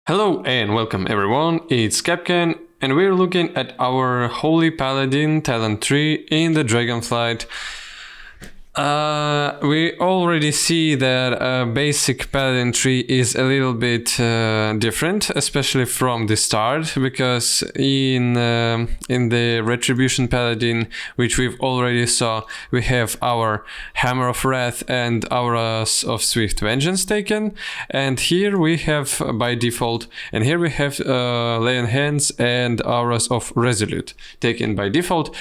Hello and welcome everyone, it's Capcan and we're looking at our Holy Paladin talent tree in the Dragonflight. We already see that a basic Paladin tree is a little bit different, especially from the start, because in the Retribution Paladin, which we've already saw, we have our Hammer of Wrath and Auras of Swift Vengeance taken, and here we have by default, and here we have Lay on Hands and Auras of Resolute taken by default.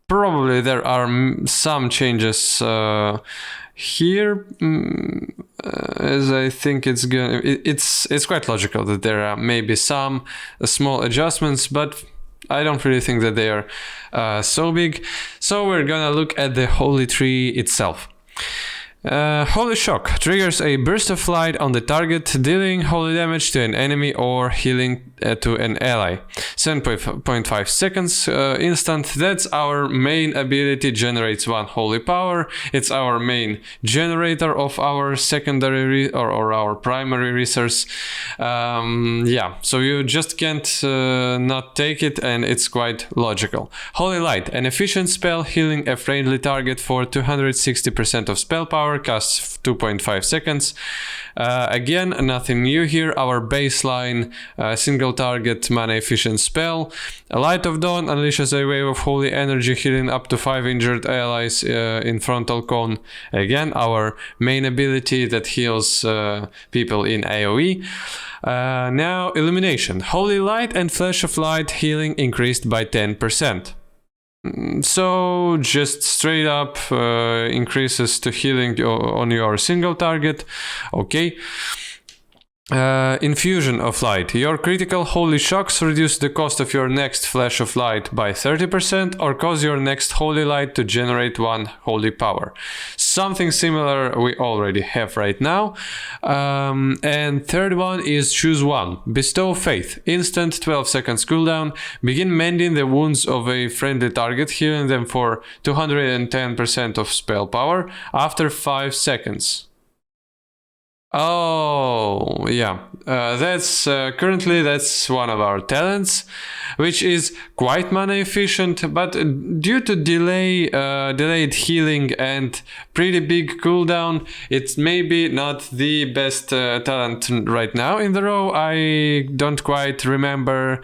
Probably there are some changes here, as I think it's quite logical that there are maybe some small adjustments, but I don't really think that they are so big. So we're gonna look at the Holy Tree itself. Holy Shock triggers a burst of light on the target, dealing holy damage to an enemy or healing to an ally. 7.5 seconds instant. That's our main ability, generates one holy power. It's our main generator of our secondary or our primary resource. Yeah, so you just can't not take it, and it's quite logical. Holy Light, an efficient spell healing a friendly target for 260% of spell power, casts 2.5 seconds. Again, nothing new here. Our baseline single target mana efficient spell. A Light of Dawn unleashes a wave of holy energy, healing up to 5 injured allies in frontal cone. Again, our main ability that heals people in AoE. Now, Illumination. Holy Light and Flash of Light healing increased by 10%. So just straight up increases to healing on your single target. Okay. Infusion of Light. Your critical holy shocks reduce the cost of your next flash of light by 30% or cause your next holy light to generate one holy power. Something similar we already have right now. And third one is choose one. Bestow Faith. Instant 12 seconds cooldown. Begin mending the wounds of a friendly target, healing them for 210% of spell power after 5 seconds. Oh, yeah, that's currently that's one of our talents, which is quite mana efficient, but due to delayed healing and pretty big cooldown, it's maybe not the best talent right now in the row. I don't quite remember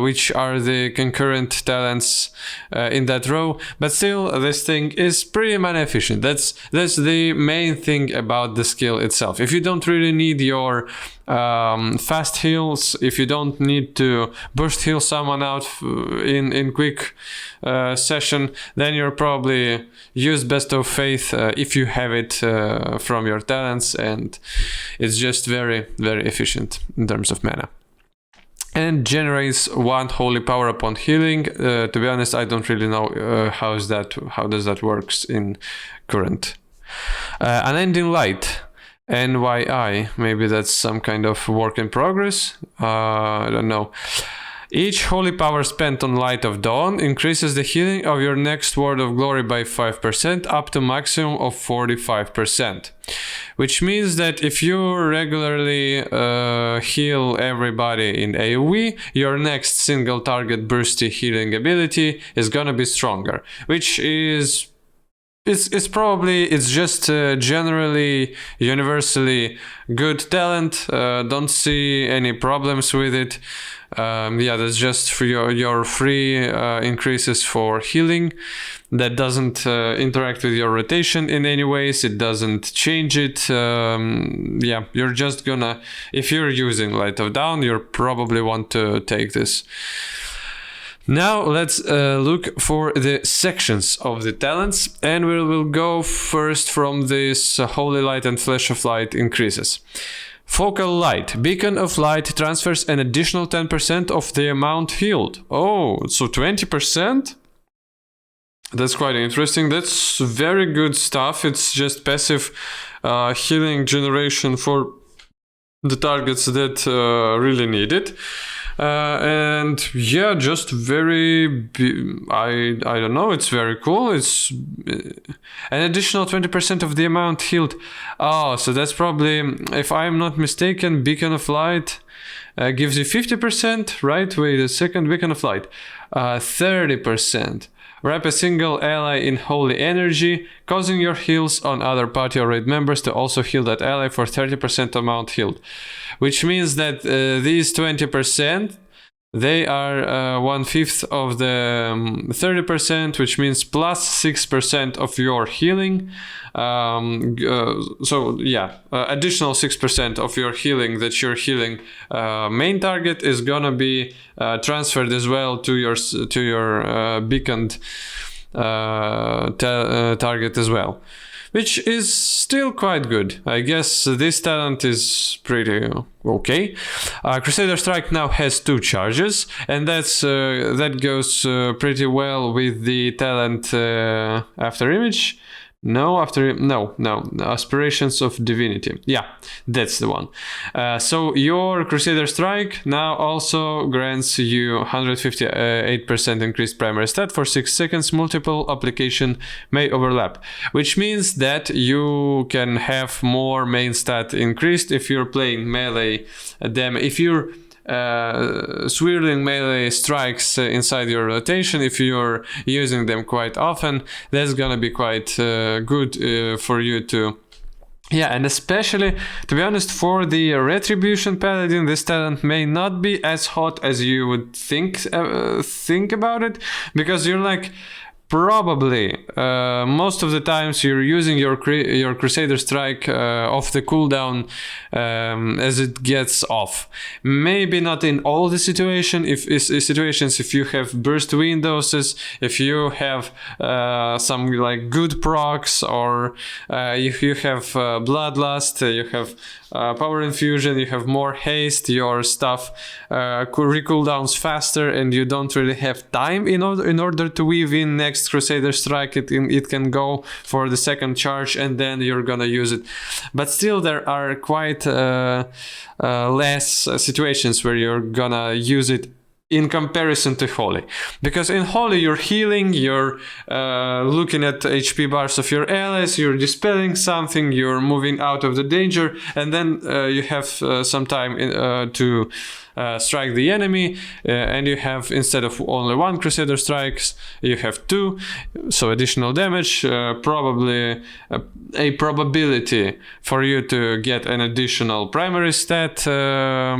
which are the concurrent talents in that row, but still this thing is pretty mana efficient. That's the main thing about the skill itself. If you don't really need your fast heals, if you don't need to burst heal someone out in quick session, then you're probably use Best of Faith if you have it from your talents, and it's just very, very efficient in terms of mana. And generates one holy power upon healing. To be honest, I don't really know how does that works in current. Unending Light. NYI, maybe that's some kind of work in progress, I don't know. Each holy power spent on Light of Dawn increases the healing of your next Word of Glory by 5% up to maximum of 45%. Which means that if you regularly heal everybody in AoE, your next single target bursty healing ability is gonna be stronger, which is it's just generally universally good talent. Don't see any problems with it. Yeah, that's just for your free increases for healing. That doesn't interact with your rotation in any ways. It doesn't change it. Yeah, you're just gonna, if you're using Light of Dawn, you probably want to take this. Now let's look for the sections of the talents, and we will go first from this Holy Light and Flash of Light increases. Focal Light. Beacon of Light transfers an additional 10% of the amount healed. Oh, so 20%? That's quite interesting. That's very good stuff. It's just passive healing generation for the targets that really need it. And yeah, just I don't know, it's very cool. It's an additional 20% of the amount healed. Oh, so that's probably, if I'm not mistaken, Beacon of Light gives you 50%, right? Wait a second, Beacon of Light, 30%. Wrap a single ally in holy energy, causing your heals on other party or raid members to also heal that ally for 30% amount healed. Which means that these 20%, they are 1/5 of the 30%, which means plus 6% of your healing. Additional 6% of your healing that you're healing main target is gonna be transferred as well to your beaconed target as well, which is still quite good. I guess this talent is pretty okay. Crusader Strike now has 2 charges, and that goes pretty well with the talent After Image. No, Aspirations of Divinity. Yeah, that's the one. So your Crusader Strike now also grants you 158% increased primary stat for 6 seconds. Multiple application may overlap, which means that you can have more main stat increased if you're playing melee damage. If you're swirling melee strikes inside your rotation, if you're using them quite often, that's gonna be quite good for you to. Yeah, and especially, to be honest, for the Retribution Paladin, this talent may not be as hot as you would think about it, because you're like, probably most of the times you're using your Crusader Strike off the cooldown as it gets off. Maybe not in all the situations. If you have burst windows, if you have some like good procs, or if you have Bloodlust, you have Power Infusion, you have more haste, your stuff recooldowns faster, and you don't really have time in order to weave in next Crusader Strike. It can go for the second charge, and then you're gonna use it. But still, there are quite less situations where you're gonna use it in comparison to Holy. Because in Holy, you're healing, you're looking at HP bars of your allies, you're dispelling something, you're moving out of the danger, and then you have some time to strike the enemy, and you have, instead of only 1 Crusader Strikes, you have 2, so additional damage, probably a probability for you to get an additional primary stat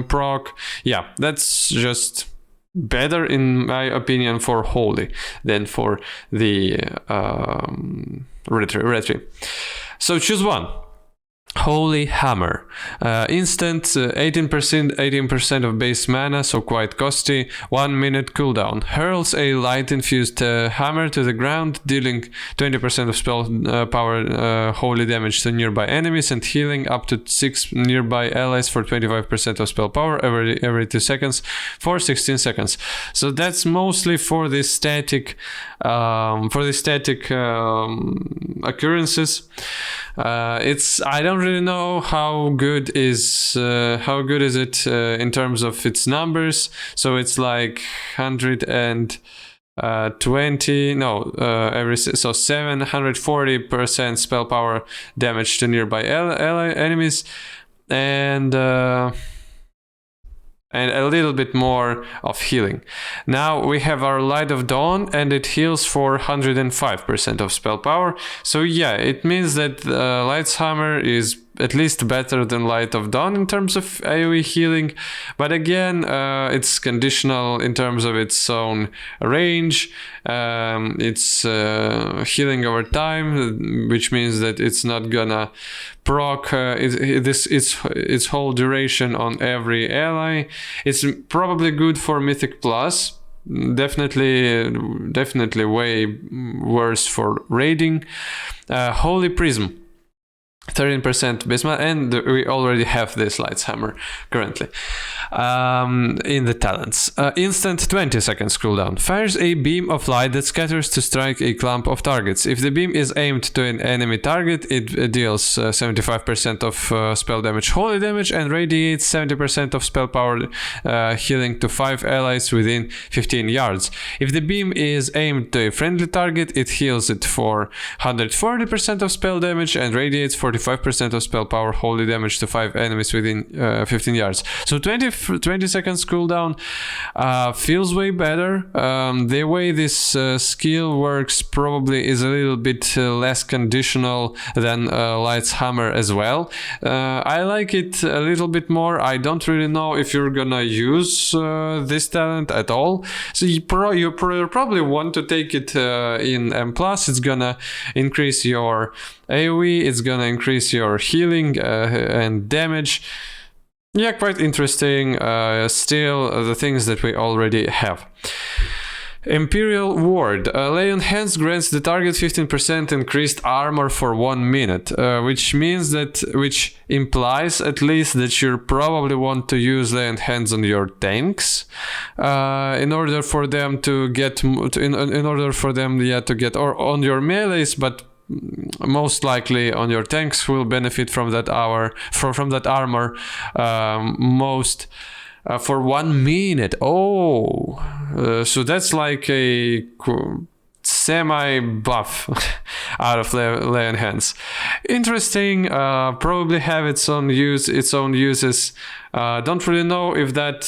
proc. Yeah, that's just better, in my opinion, for Holy than for the Retri. So choose one. Holy Hammer. Instant 18% of base mana, so quite costly. 1 minute cooldown. Hurls a light infused hammer to the ground, dealing 20% of spell power holy damage to nearby enemies, and healing up to 6 nearby allies for 25% of spell power every 2 seconds for 16 seconds. So that's mostly for the static occurrences. I don't really know how good is it in terms of its numbers. So it's like 740% spell power damage to nearby enemies, and a little bit more of healing. Now we have our Light of Dawn, and it heals for 105% of spell power. So yeah, it means that Light's Hammer is at least better than Light of Dawn in terms of AoE healing, but again, it's conditional in terms of its own range. It's healing over time, which means that it's not gonna proc its whole duration on every ally. It's probably good for Mythic Plus. Definitely way worse for raiding. Holy Prism. 13% Bismarck, and we already have this Light's Hammer currently in the talents. Instant 20 seconds cooldown. Fires a beam of light that scatters to strike a clump of targets. If the beam is aimed to an enemy target, it deals 75% of spell damage, holy damage, and radiates 70% of spell power healing to 5 allies within 15 yards. If the beam is aimed to a friendly target, it heals it for 140% of spell damage and radiates 45% of spell power, holy damage to 5 enemies within 15 yards. So 20 seconds cooldown feels way better. The way this skill works probably is a little bit less conditional than Light's Hammer as well. I like it a little bit more. I don't really know if you're gonna use this talent at all. So you probably want to take it in M+. It's gonna increase your AoE, it's gonna increase your healing and damage. Yeah, quite interesting. Still, the things that we already have. Imperial Ward. Lay on Hands grants the target 15% increased armor for 1 minute, which implies at least that you probably want to use Lay on Hands on your tanks in order for them to get, or on your melees, but most likely on your tanks will benefit from that armor most for 1 minute. So that's like a semi buff out of Lay on Hands. Interesting. Probably have its own uses. Don't really know if that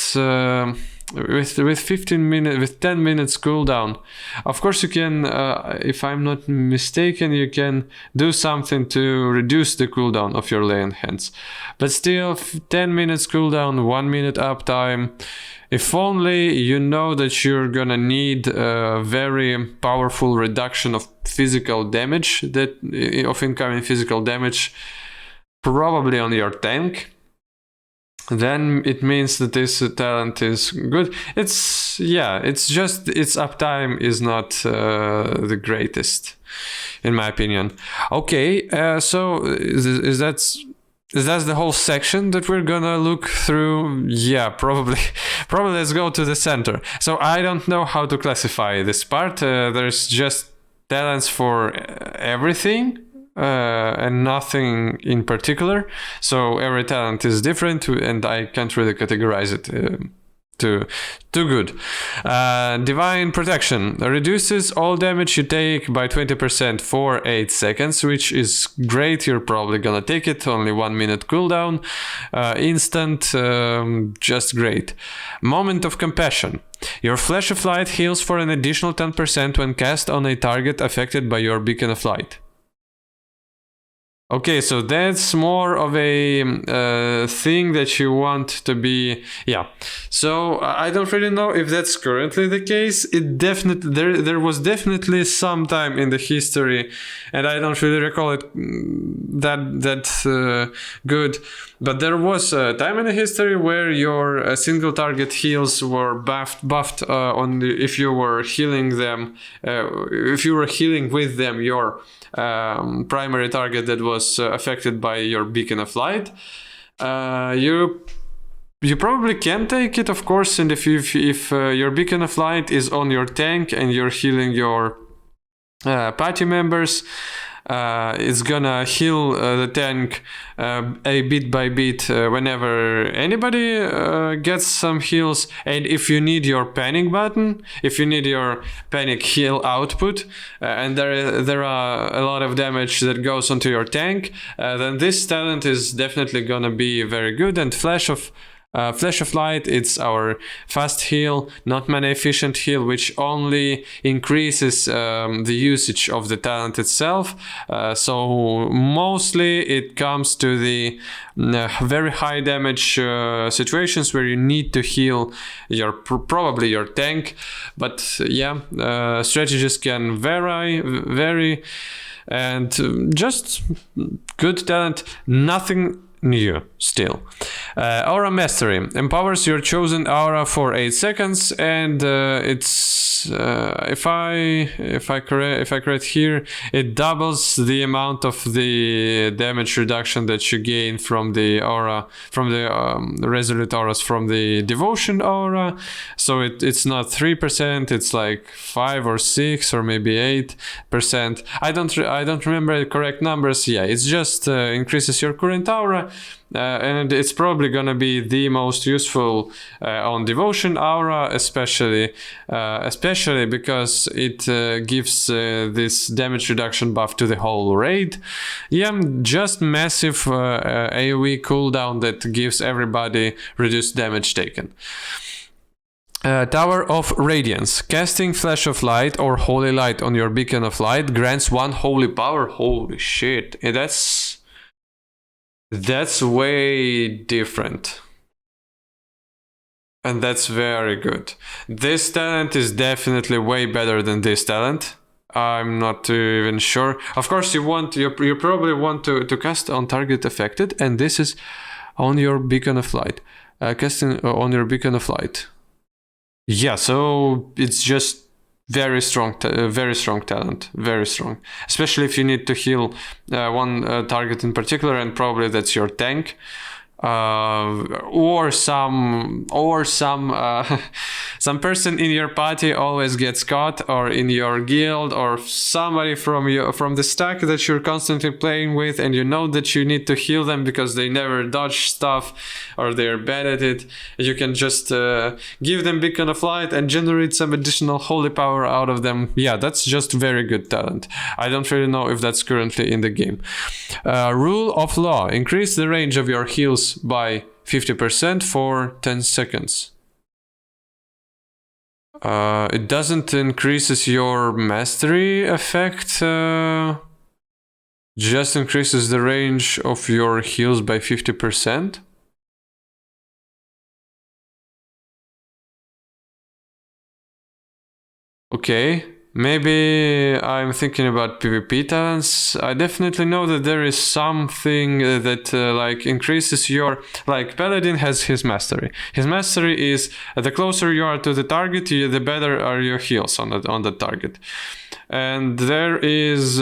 with 15 minutes, with 10 minutes cooldown. Of course you can, if I'm not mistaken, you can do something to reduce the cooldown of your Lay on Hands. But still, 10 minutes cooldown, 1 minute uptime. If only you know that you're gonna need a very powerful reduction of physical damage, of incoming physical damage, probably on your tank, then it means that this talent is good. It's just its uptime is not the greatest, in my opinion. Okay, so is that the whole section that we're gonna look through? Yeah, probably let's go to the center. So I don't know how to classify this part. There's just talents for everything. And nothing in particular, so every talent is different, and I can't really categorize it too good. Divine Protection reduces all damage you take by 20% for 8 seconds, which is great. You're probably gonna take it. Only 1 minute cooldown, instant, just great. Moment of Compassion. Your Flash of Light heals for an additional 10% when cast on a target affected by your Beacon of Light. Okay, so that's more of a thing that you want to be, yeah. So I don't really know if that's currently the case. It definitely there was definitely some time in the history, and I don't really recall it that good. But there was a time in the history where your single target heals were buffed if you were healing them, if you were healing with them your primary target that was affected by your Beacon of Light. You probably can take it, of course, and if your Beacon of Light is on your tank and you're healing your party members, it's gonna heal the tank a bit by bit whenever anybody gets some heals. And if you need your panic button, if you need your panic heal output, and there are a lot of damage that goes onto your tank, then this talent is definitely gonna be very good. And Flash of Light, it's our fast heal, not mana efficient heal, which only increases the usage of the talent itself. So mostly it comes to the very high damage situations where you need to heal probably your tank. But yeah, strategies can vary, and just good talent. Nothing new still. Aura Mastery empowers your chosen aura for 8 seconds, and it's if I correct here, it doubles the amount of the damage reduction that you gain from the aura, from the resolute auras from the devotion aura. So it's not 3%, it's like 5 or 6 or maybe 8%. I don't remember the correct numbers. Yeah, it's just increases your current aura. And it's probably gonna be the most useful on devotion aura, especially because it gives this damage reduction buff to the whole raid. Yeah, just massive AoE cooldown that gives everybody reduced damage taken. Tower of Radiance. Casting Flash of Light or Holy Light on your Beacon of Light grants 1 holy power. Holy shit, that's way different. And that's very good. This talent is definitely way better than this talent. I'm not even sure. Of course, you probably want to cast on target affected, and this is on your Beacon of Light. Casting on your Beacon of Light. Yeah, so it's just very strong talent, very strong. Especially if you need to heal one target in particular, and probably that's your tank. Or some person in your party always gets caught, or in your guild, or somebody from the stack that you're constantly playing with, and you know that you need to heal them because they never dodge stuff or they're bad at it. You can just give them Beacon of Light and generate some additional holy power out of them. Yeah, that's just very good talent. I don't really know if that's currently in the game. Rule of Law. Increase the range of your heals by 50% for 10 seconds. It doesn't increases your mastery effect, just increases the range of your heals by 50%. Okay. Maybe I'm thinking about PvP talents. I definitely know that there is something that like increases your, like Paladin has his mastery. His mastery is the closer you are to the target, the better are your heals on the target. And there is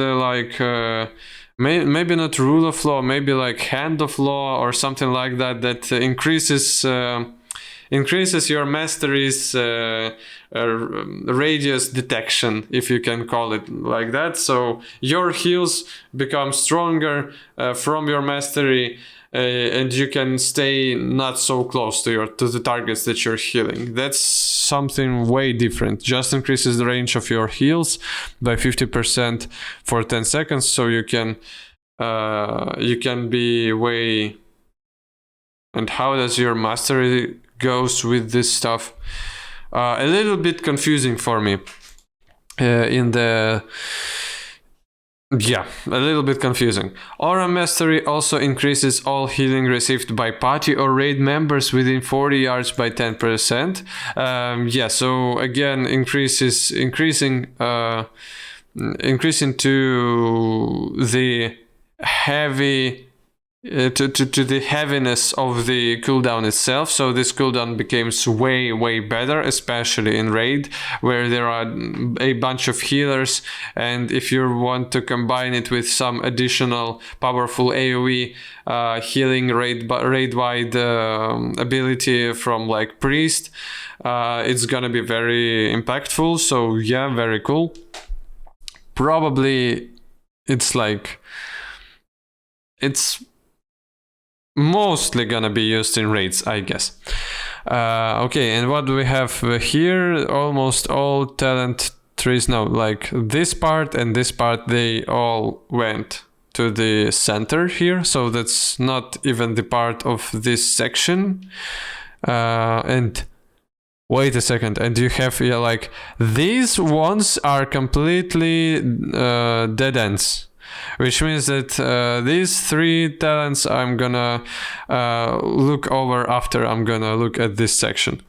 maybe not Rule of Law, maybe like Hand of Law or something like that, that increases your mastery's radius detection, if you can call it like that. So your heals become stronger from your mastery, and you can stay not so close to the targets that you're healing. That's something way different. Just increases the range of your heals by 50% for 10 seconds, so you can be way. And how does your mastery goes with this stuff? A little bit confusing for me. A little bit confusing. Aura Mastery also increases all healing received by party or raid members within 40 yards by 10%. So again, increasing to the heavy to the heaviness of the cooldown itself. So this cooldown becomes way better, especially in raid, where there are a bunch of healers, and if you want to combine it with some additional powerful AoE healing raid-wide ability from like priest, it's gonna be very impactful. So yeah, very cool. Probably it's mostly gonna be used in raids, I guess. Okay, and what do we have here? Almost all talent trees now, like this part and this part, they all went to the center here, so that's not even the part of this section. And wait a second, and you have like these ones are completely dead ends. Which means that these 3 talents I'm gonna look over after I'm gonna look at this section.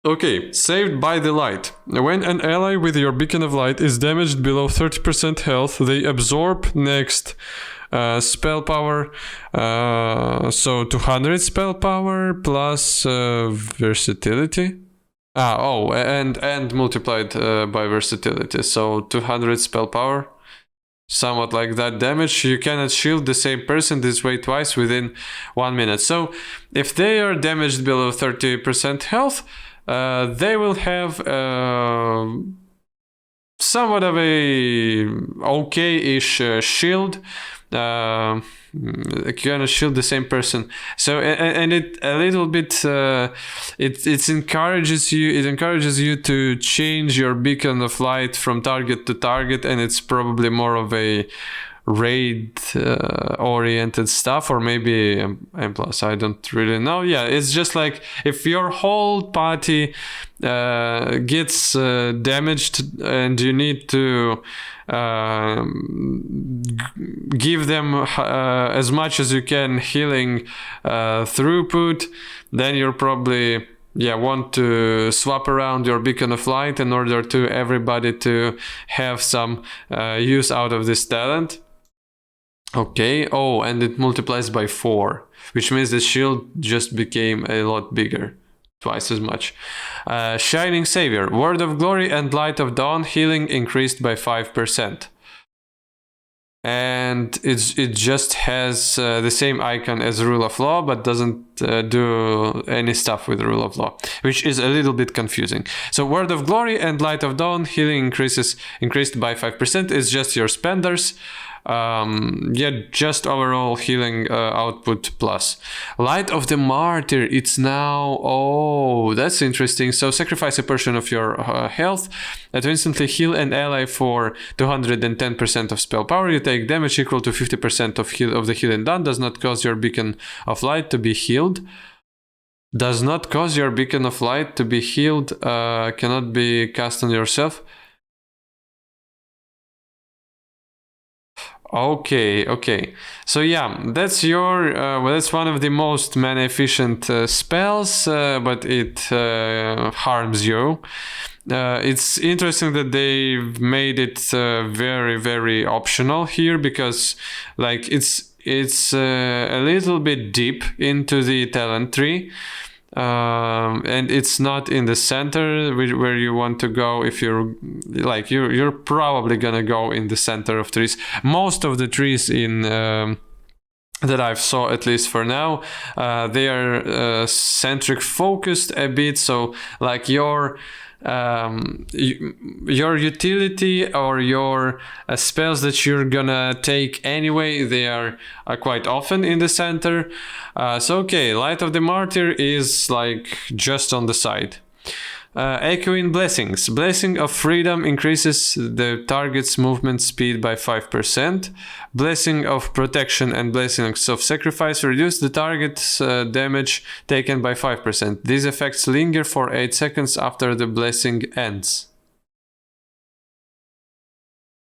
Okay, Saved by the Light. When an ally with your Beacon of Light is damaged below 30% health, they absorb next spell power. So 200 spell power plus versatility. And multiplied by versatility. So 200 spell power. Somewhat like that damage. You cannot shield the same person this way twice within 1 minute. So if they are damaged below 30% health, they will have somewhat of a okay-ish shield. Gonna shield the same person. So and it a little bit it encourages you to change your beacon of light from target to target, and it's probably more of a raid oriented stuff, or maybe M plus, I don't really know. Yeah, it's just like if your whole party gets damaged and you need to give them as much as you can healing throughput, then you're probably want to swap around your beacon of light in order to everybody to have some use out of this talent. Okay, oh, and it multiplies by 4, which means the shield just became a lot bigger, twice as much. Shining Savior, Word of Glory and Light of Dawn healing increased by 5%. And it just has the same icon as Rule of Law, but doesn't do any stuff with Rule of Law, which is a little bit confusing. So Word of Glory and Light of Dawn healing increased by 5% is just your spenders. Just overall healing output plus. Light of the Martyr, it's now, oh, that's interesting. So sacrifice a portion of your health to instantly heal an ally for 210% of spell power. You take damage equal to 50% of the healing done. Does not cause your beacon of light to be healed. Does not cause your beacon of light to be healed. Cannot be cast on yourself. Okay. So yeah, that's your that's one of the most mana efficient spells, but it harms you. It's interesting that they've made it very, very optional here, because like it's a little bit deep into the talent tree. And it's not in the center where you want to go. If you're like you're probably gonna go in the center of trees. Most of the trees in that I've saw, at least for now, they are centric focused a bit. So like your utility or your spells that you're gonna take anyway, they are quite often in the center. So okay, Light of the Martyr is like just on the side. Echoing Blessings. Blessing of Freedom increases the target's movement speed by 5%. Blessing of Protection and Blessings of Sacrifice reduce the target's damage taken by 5%. These effects linger for 8 seconds after the blessing ends.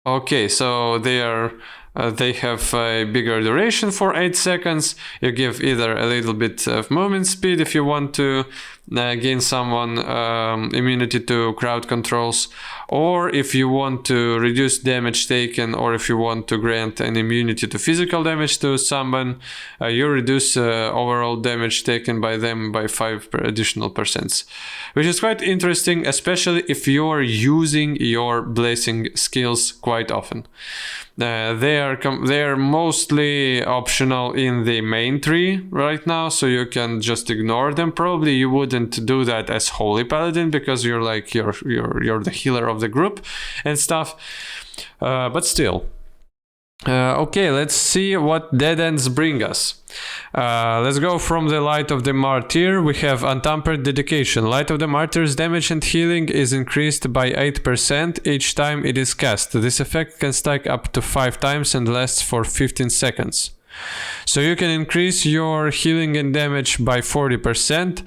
Okay, so they have a bigger duration for 8 seconds. You give either a little bit of movement speed if you want to gain someone immunity to crowd controls, or if you want to reduce damage taken, or if you want to grant an immunity to physical damage to someone, you reduce overall damage taken by them by 5 additional percent, which is quite interesting, especially if you're using your blessing skills quite often. They are mostly optional in the main tree right now, so you can just ignore them. Probably you wouldn't do that as Holy Paladin, because you're like you're the healer of the group and stuff. But still. Okay, let's see what dead ends bring us. Let's go from the Light of the Martyr. We have Untampered Dedication. Light of the Martyr's damage and healing is increased by 8% each time it is cast. This effect can stack up to 5 times and lasts for 15 seconds. So you can increase your healing and damage by 40%.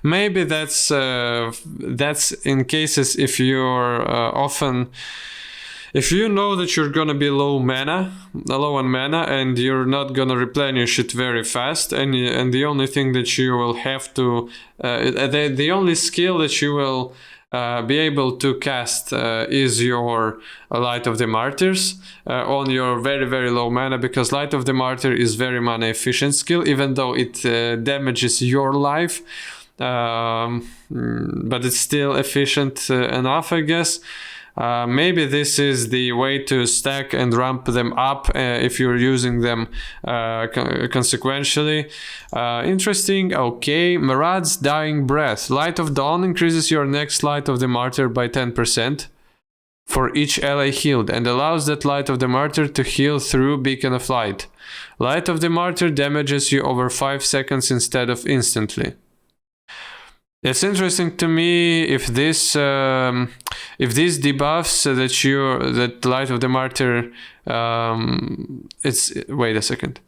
Maybe that's in cases if you're often... If you know that you're gonna be low on mana, and you're not gonna replenish it very fast, and the only thing that you will have to, the only skill that you will be able to cast is your Light of the Martyrs on your very, very low mana, because Light of the Martyr is very mana efficient skill, even though it damages your life. But it's still efficient enough, I guess. Maybe this is the way to stack and ramp them up if you're using them consequentially. Interesting. Okay, Marad's Dying Breath. Light of Dawn increases your next Light of the Martyr by 10% for each ally healed, and allows that Light of the Martyr to heal through Beacon of Light. Light of the Martyr damages you over 5 seconds instead of instantly. It's interesting to me if these debuffs that Light of the Martyr wait a second.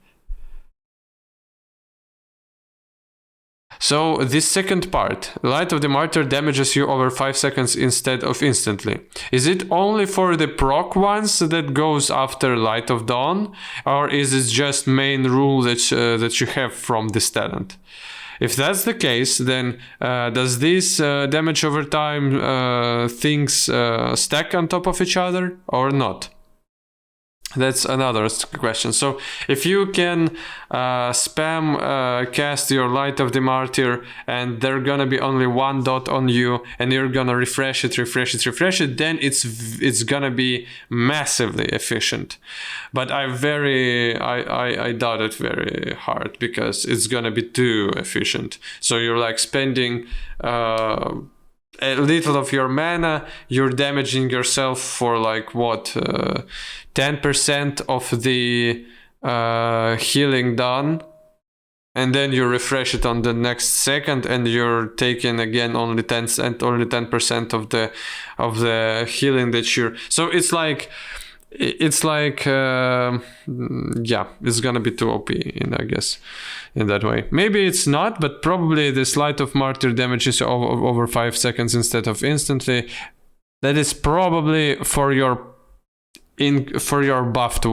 So this second part, Light of the Martyr damages you over 5 seconds instead of instantly. Is it only for the proc ones that goes after Light of Dawn, or is it just main rule that you have from this talent? If that's the case, then does this damage over time things stack on top of each other or not? That's another question. So if you can spam cast your Light of the Martyr, and they're gonna be only 1 dot on you, and you're gonna refresh it, then it's gonna be massively efficient. But I doubt it very hard, because it's gonna be too efficient. So you're like spending a little of your mana, you're damaging yourself for like what, 10% of the healing done, and then you refresh it on the next second, and you're taking again only 10% of the healing that you're. So it's like it's gonna be too OP I guess in that way. Maybe it's not, but probably this Light of Martyr damages over 5 seconds instead of instantly. That is probably for your buffed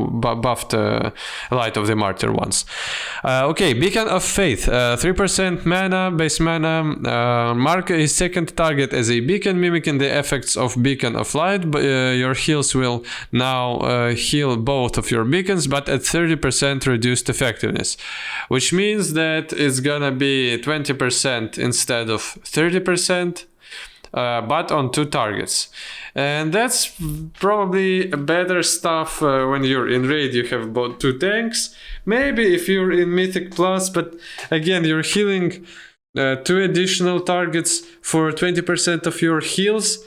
Light of the Martyr ones. Okay, Beacon of Faith, 3% mana, base mana. Mark a second target as a beacon, mimicking the effects of Beacon of Light. Your heals will now heal both of your beacons, but at 30% reduced effectiveness, which means that it's gonna be 20% instead of 30%. But on 2 targets. And that's probably better stuff when you're in raid. You have about 2 tanks. Maybe if you're in Mythic Plus, but again, you're healing 2 additional targets for 20% of your heals.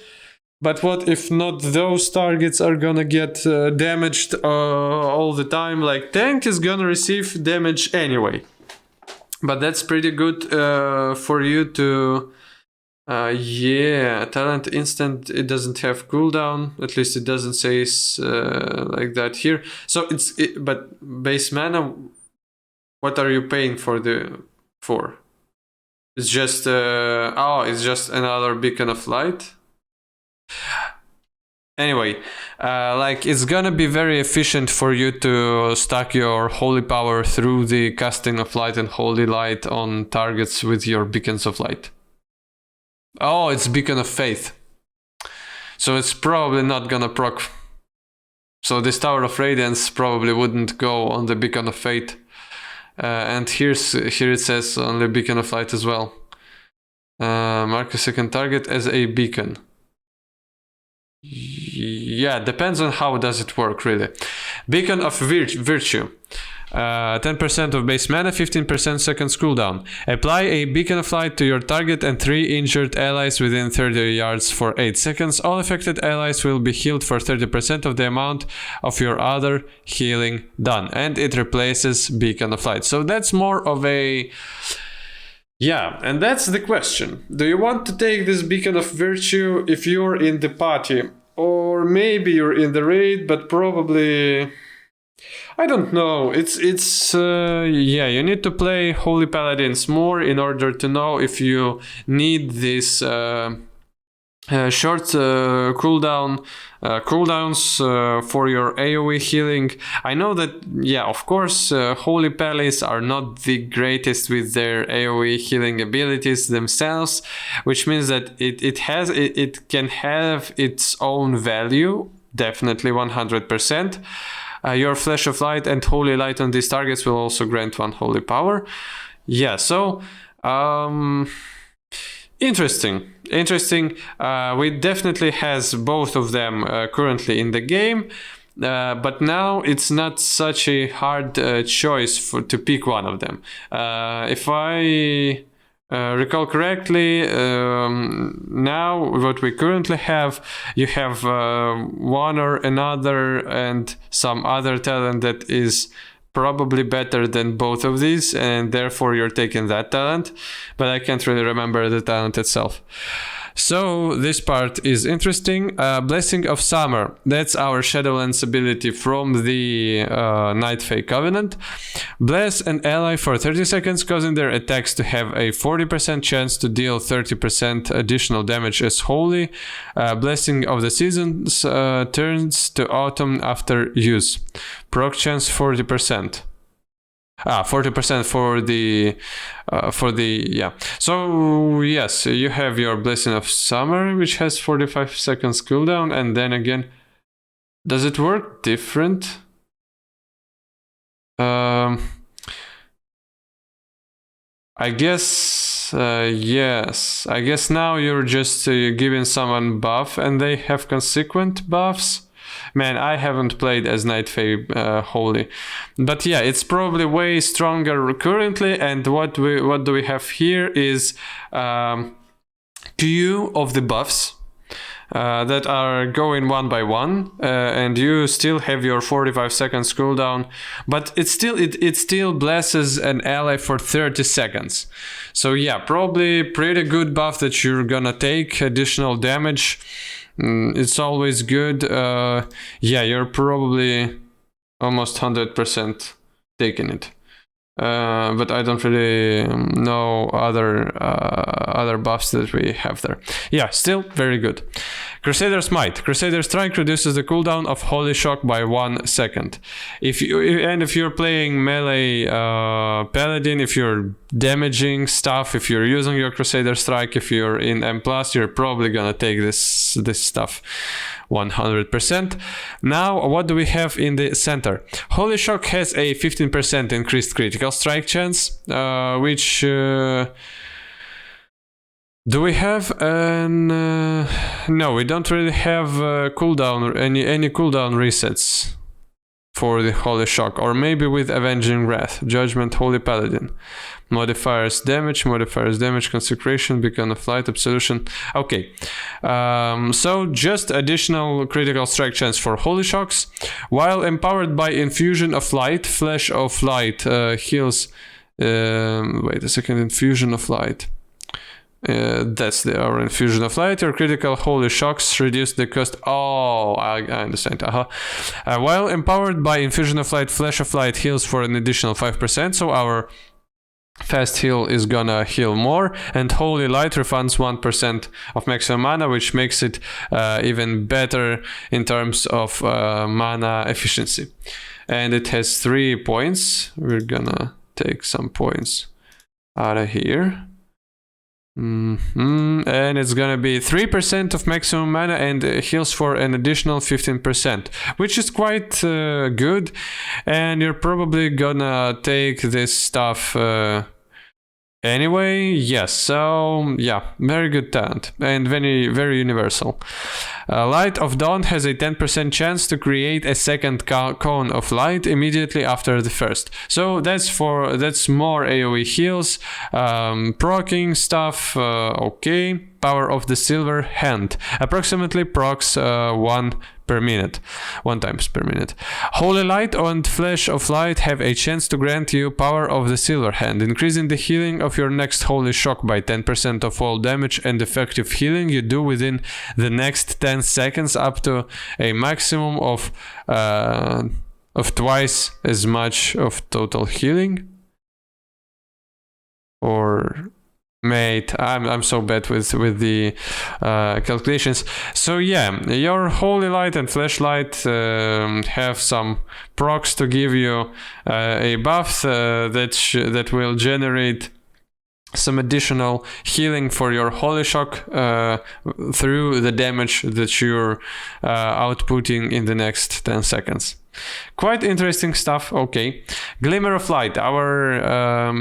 But what if not those targets are gonna get damaged all the time? Like, tank is gonna receive damage anyway. But that's pretty good for you to... talent instant, it doesn't have cooldown, at least it doesn't say like that here. So but base mana, what are you paying for it's just it's just another Beacon of Light. Anyway, like, it's gonna be very efficient for you to stack your holy power through the casting of light and holy light on targets with your Beacons of Light. Oh, it's Beacon of Faith. So it's probably not gonna proc. So this Tower of Radiance probably wouldn't go on the Beacon of Faith. And here it says on the Beacon of Light as well. Mark a second target as a beacon. Yeah, depends on how does it work, really. Beacon of Virtue. 10% of base mana, 15% seconds cooldown. Apply a Beacon of Light to your target and 3 injured allies within 30 yards for 8 seconds. All affected allies will be healed for 30% of the amount of your other healing done. And it replaces Beacon of Light. So that's more of a... Yeah, and that's the question. Do you want to take this Beacon of Virtue if you're in the party? Or maybe you're in the raid, but probably... I don't know. It's you need to play Holy Paladins more in order to know if you need this short cooldowns for your AoE healing. I know that, yeah, of course, Holy Palace are not the greatest with their AoE healing abilities themselves, which means that it can have its own value, definitely 100%. Your Flash of Light and Holy Light on these targets will also grant 1 holy power. Yeah, so interesting. We definitely has both of them currently in the game, but now it's not such a hard choice to pick one of them. If I recall correctly, now what we currently have, you have one or another and some other talent that is probably better than both of these, and therefore you're taking that talent, but I can't really remember the talent itself. So this part is interesting. Blessing of Summer, that's our Shadowlands ability from the Night Fae Covenant. Bless an ally for 30 seconds, causing their attacks to have a 40% chance to deal 30% additional damage as holy. Blessing of the Seasons turns to autumn after use. Proc chance 40%. 40% for the yeah. So yes, you have your Blessing of Summer, which has 45 seconds cooldown, and then again, does it work different? I guess yes. I guess now you're just giving someone buff, and they have consequent buffs. Man, I haven't played as Night Fae Holy, but yeah, it's probably way stronger currently. And what do we have here is queue of the buffs that are going one by one, and you still have your 45 seconds cooldown, but it still blesses an ally for 30 seconds. So yeah, probably pretty good buff that you're gonna take additional damage. It's always good. Yeah, you're probably almost 100% taking it. But I don't really know other buffs that we have there. Yeah, still very good. Crusader Smite. Crusader Strike reduces the cooldown of Holy Shock by 1 second. If you're playing melee Paladin, if you're damaging stuff, if you're using your Crusader Strike, if you're in M+, you're probably gonna take this stuff 100%. Now, what do we have in the center? Holy Shock has a 15% increased critical strike chance, which... do we have an... no, we don't really have cooldown, any cooldown resets for the Holy Shock, or maybe with Avenging Wrath, Judgment, Holy Paladin. Modifiers damage, consecration, beacon of light, absolution. Okay, so just additional critical strike chance for Holy Shocks. While empowered by Infusion of Light, Flash of Light heals... wait a second, Infusion of Light. That's our Infusion of Light. Your critical Holy Shocks reduce the cost. Oh, I understand. While empowered by Infusion of Light, Flash of Light heals for an additional 5%, so our fast heal is gonna heal more, and Holy Light refunds 1% of maximum mana, which makes it even better in terms of mana efficiency. And it has 3 points. We're gonna take some points out of here. And it's gonna be 3% of maximum mana and heals for an additional 15%, which is quite good. And you're probably gonna take this stuff anyway. Yes, so yeah, very good talent and very, very universal. Light of Dawn has a 10% chance to create a second cone of light immediately after the first. So that's more AoE heals, proccing stuff. Okay. Power of the Silver Hand approximately procs 1 times per minute. Holy Light and Flash of Light have a chance to grant you Power of the Silver Hand, increasing the healing of your next Holy Shock by 10% of all damage and effective healing you do within the next 10 seconds, up to a maximum of twice as much of total healing. Or Mate, I'm so bad with the calculations. So yeah, your Holy Light and Flashlight have some procs to give you a buff that will generate some additional healing for your Holy Shock through the damage that you're outputting in the next 10 seconds. Quite interesting stuff. Okay, Glimmer of Light, our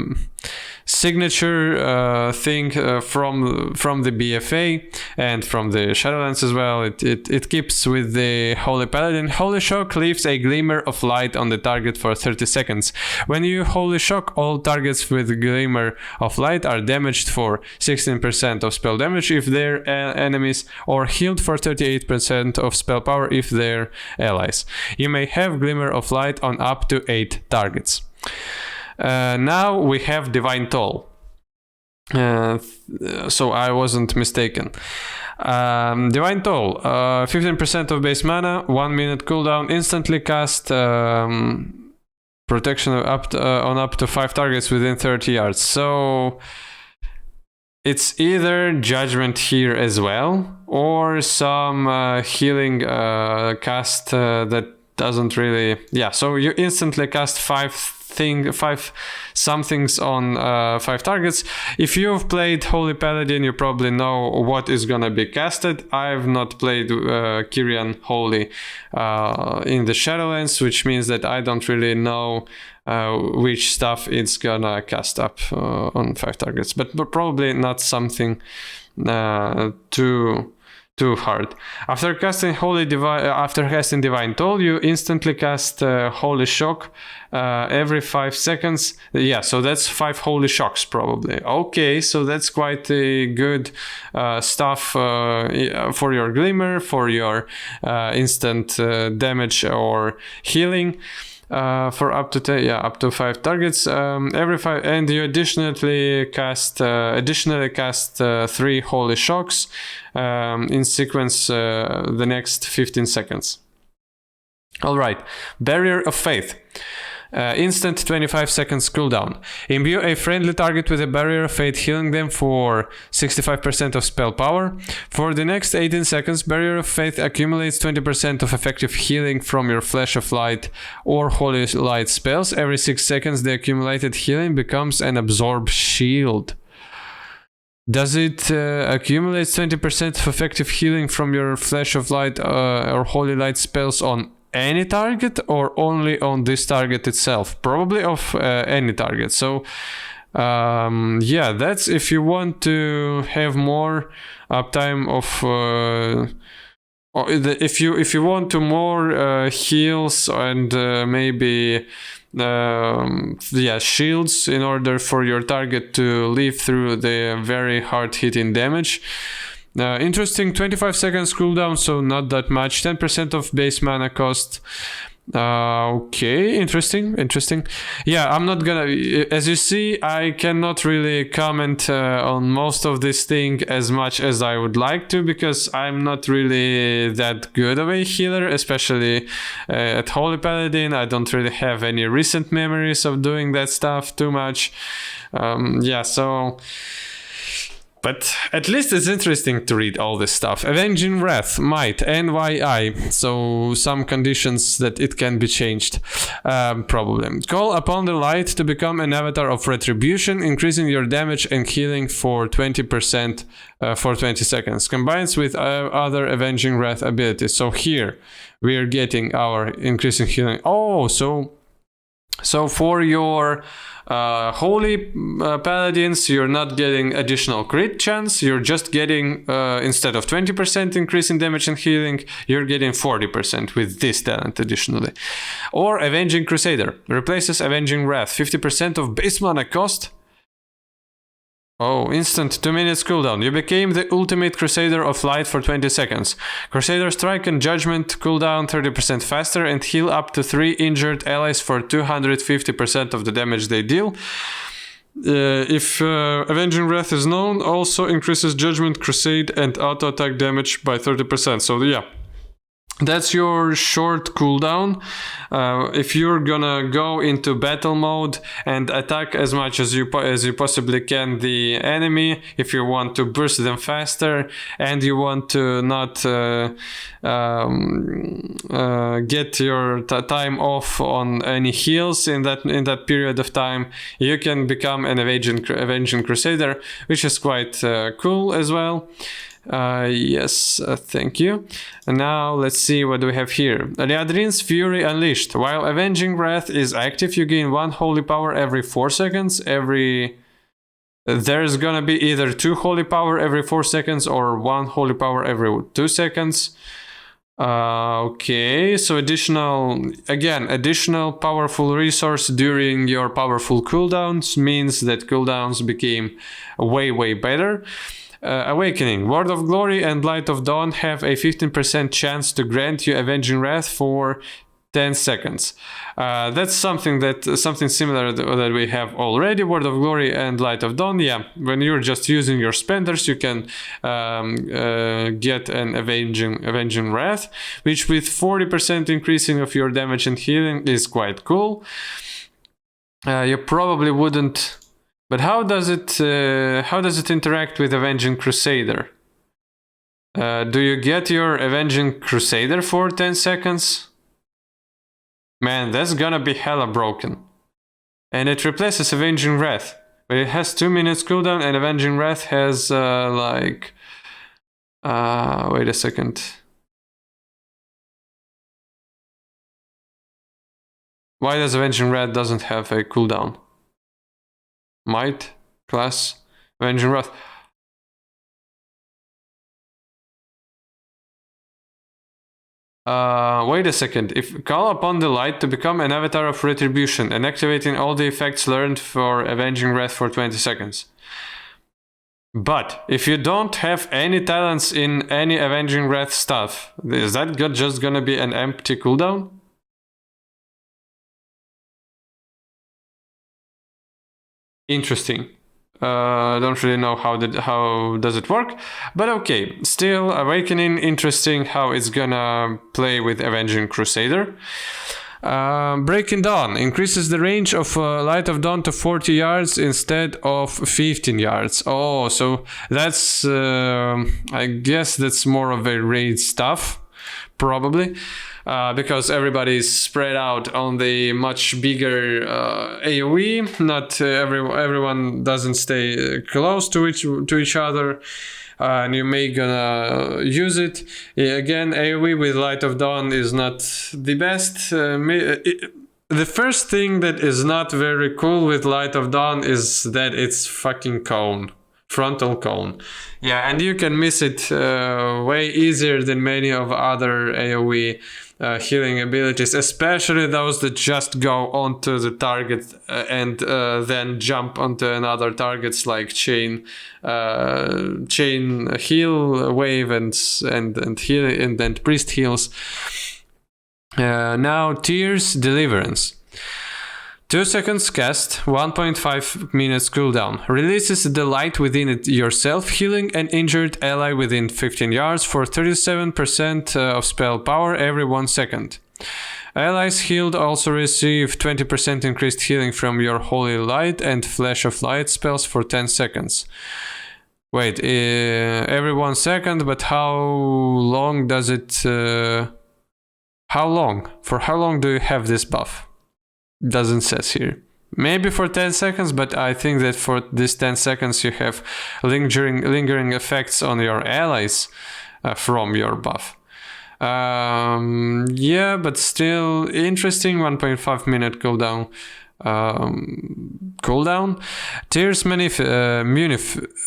signature thing from the BFA and from the Shadowlands as well. It keeps with the Holy Paladin. Holy Shock leaves a glimmer of light on the target for 30 seconds. When you Holy Shock, all targets with Glimmer of Light are damaged for 16% of spell damage if they're enemies, or healed for 38% of spell power if they're allies. You may have Glimmer of Light on up to 8 targets. Now we have Divine Toll. So I wasn't mistaken. Divine Toll, 15% of base mana, 1 minute cooldown, instantly cast, protection on up to 5 targets within 30 yards. So it's either Judgment here as well, or some healing cast that doesn't really... Yeah, so you instantly cast 5 somethings on 5 targets. If you've played Holy Paladin, you probably know what is gonna be casted. I've not played Kyrian Holy in the Shadowlands, which means that I don't really know which stuff it's gonna cast up on 5 targets, but probably not something too hard. After casting Divine Toll, you instantly cast Holy Shock every 5 seconds. Yeah, so that's 5 Holy Shocks probably. Okay, so that's quite a good stuff for your Glimmer, for your instant damage or healing. For up to 5 targets every 5, and you additionally cast 3 Holy Shocks in sequence the next 15 seconds. All right, Barrier of Faith. Instant 25 seconds cooldown. Imbue a friendly target with a Barrier of Fate, healing them for 65% of spell power. For the next 18 seconds, Barrier of Faith accumulates 20% of effective healing from your Flash of Light or Holy Light spells. Every 6 seconds, the accumulated healing becomes an Absorb Shield. Does it accumulate 20% of effective healing from your Flash of Light or Holy Light spells on any target, or only on this target itself? Probably of any target. So yeah, that's if you want to have more uptime of if you want to more heals and maybe shields in order for your target to live through the very hard hitting damage. Interesting, 25 seconds cooldown, so not that much. 10% of base mana cost. Okay, interesting. Yeah, I'm not gonna... As you see, I cannot really comment on most of this thing as much as I would like to, because I'm not really that good of a healer, especially at Holy Paladin. I don't really have any recent memories of doing that stuff too much. Yeah, so... But at least it's interesting to read all this stuff. Avenging Wrath, Might, NYI. So some conditions that it can be changed. Probably. Call upon the light to become an avatar of retribution, increasing your damage and healing for 20% for 20 seconds. Combines with other Avenging Wrath abilities. So here we are getting our increasing healing. Oh, so for your Holy Paladins, you're not getting additional crit chance, you're just getting, instead of 20% increase in damage and healing, you're getting 40% with this talent additionally. Or Avenging Crusader, replaces Avenging Wrath, 50% of base mana cost. Oh, instant 2 minutes cooldown. You became the ultimate Crusader of Light for 20 seconds. Crusader Strike and Judgment cooldown 30% faster and heal up to 3 injured allies for 250% of the damage they deal. If Avenging Wrath is known, also increases Judgment, Crusade and auto attack damage by 30%. So yeah, That's your short cooldown. If you're gonna go into battle mode and attack as much as you possibly can the enemy, if you want to burst them faster and you want to not get your time off on any heals in that period of time, you can become an Avenging Crusader, which is quite cool as well. Yes, thank you. And now let's see what do we have here. Radiance Fury Unleashed. While Avenging Wrath is active, you gain 1 holy power every 4 seconds. There's gonna be either 2 holy power every 4 seconds or 1 holy power every 2 seconds. Okay, so additional powerful resource during your powerful cooldowns means that cooldowns became way better. Awakening. Word of Glory and Light of Dawn have a 15% chance to grant you Avenging Wrath for 10 seconds. That's something similar that we have already. Word of Glory and Light of Dawn. Yeah, when you're just using your spenders, you can get an Avenging Wrath, which with 40% increasing of your damage and healing is quite cool. You probably wouldn't. But how does it interact with Avenging Crusader? Do you get your Avenging Crusader for 10 seconds? Man, that's gonna be hella broken. And it replaces Avenging Wrath. But it has 2 minutes cooldown and Avenging Wrath has wait a second. Why does Avenging Wrath doesn't have a cooldown? Might, class, Avenging Wrath. Wait a second. If call upon the light to become an avatar of retribution and activating all the effects learned for Avenging Wrath for 20 seconds. But if you don't have any talents in any Avenging Wrath stuff, is that just gonna be an empty cooldown? Interesting. I don't really know how does it work, but okay. Still, Awakening, interesting how it's gonna play with Avenging Crusader. Breaking Dawn increases the range of Light of Dawn to 40 yards instead of 15 yards. Oh, so that's I guess that's more of a raid stuff, probably. Because everybody is spread out on the much bigger AoE. Not everyone doesn't stay close to each other, and you may gonna use it. Again, AoE with Light of Dawn is not the best. The first thing that is not very cool with Light of Dawn is that it's fucking cone. Frontal cone. Yeah, and you can miss it way easier than many of other AoE healing abilities, especially those that just go onto the target and then jump onto another targets like chain heal wave and heal and priest heals. Now Tears Deliverance. 2 seconds cast, 1.5 minutes cooldown. Releases the light within yourself, healing an injured ally within 15 yards for 37% of spell power every 1 second. Allies healed also receive 20% increased healing from your Holy Light and Flash of Light spells for 10 seconds. Wait, every 1 second, but how long does it... how long? For how long do you have this buff? Doesn't says here. Maybe for 10 seconds, but I think that for this 10 seconds you have lingering effects on your allies from your buff. Yeah, but still interesting. 1.5 minute cooldown. Tears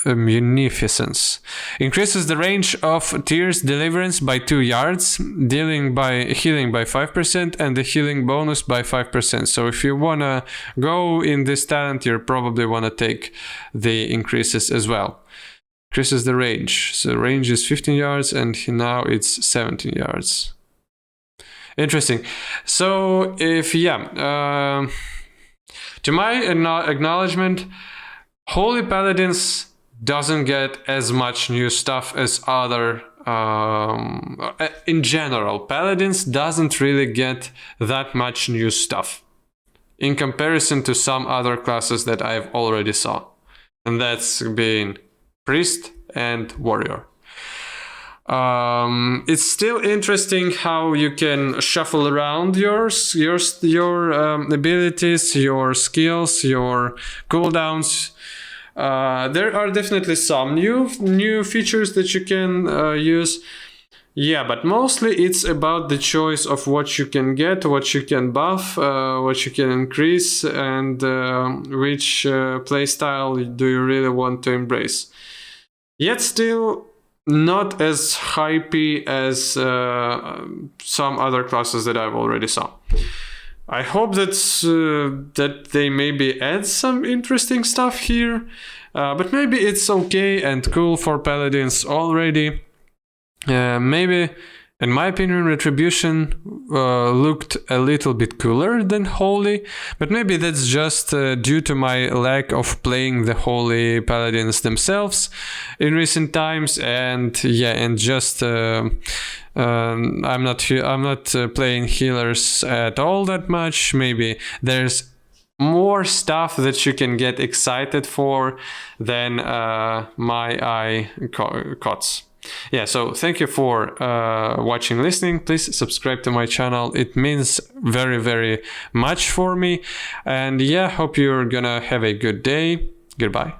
Munificence increases the range of Tears Deliverance by 2 yards, healing by 5% and the healing bonus by 5%. So if you wanna go in this talent, you probably wanna take the increases as well. Increases the range. So the range is 15 yards and now it's 17 yards. Interesting. So if to my acknowledgement, Holy Paladins doesn't get as much new stuff as other in general, Paladins doesn't really get that much new stuff in comparison to some other classes that I've already saw. And that's being Priest and Warrior. It's still interesting how you can shuffle around your abilities, your skills, your cooldowns. There are definitely some new features that you can use. Yeah, but mostly it's about the choice of what you can get, what you can buff, what you can increase, and which playstyle do you really want to embrace. Yet still not as hypey as some other classes that I've already saw. I hope that they maybe add some interesting stuff here, but maybe it's okay and cool for Paladins already. Maybe, in my opinion, Retribution looked a little bit cooler than Holy, but maybe that's just due to my lack of playing the Holy Paladins themselves in recent times, and just I'm not playing healers at all that much. Maybe there's more stuff that you can get excited for than my eye caught. Yeah, so thank you for watching, listening. Please subscribe to my channel. It means very, very much for me. And yeah, hope you're gonna have a good day. Goodbye.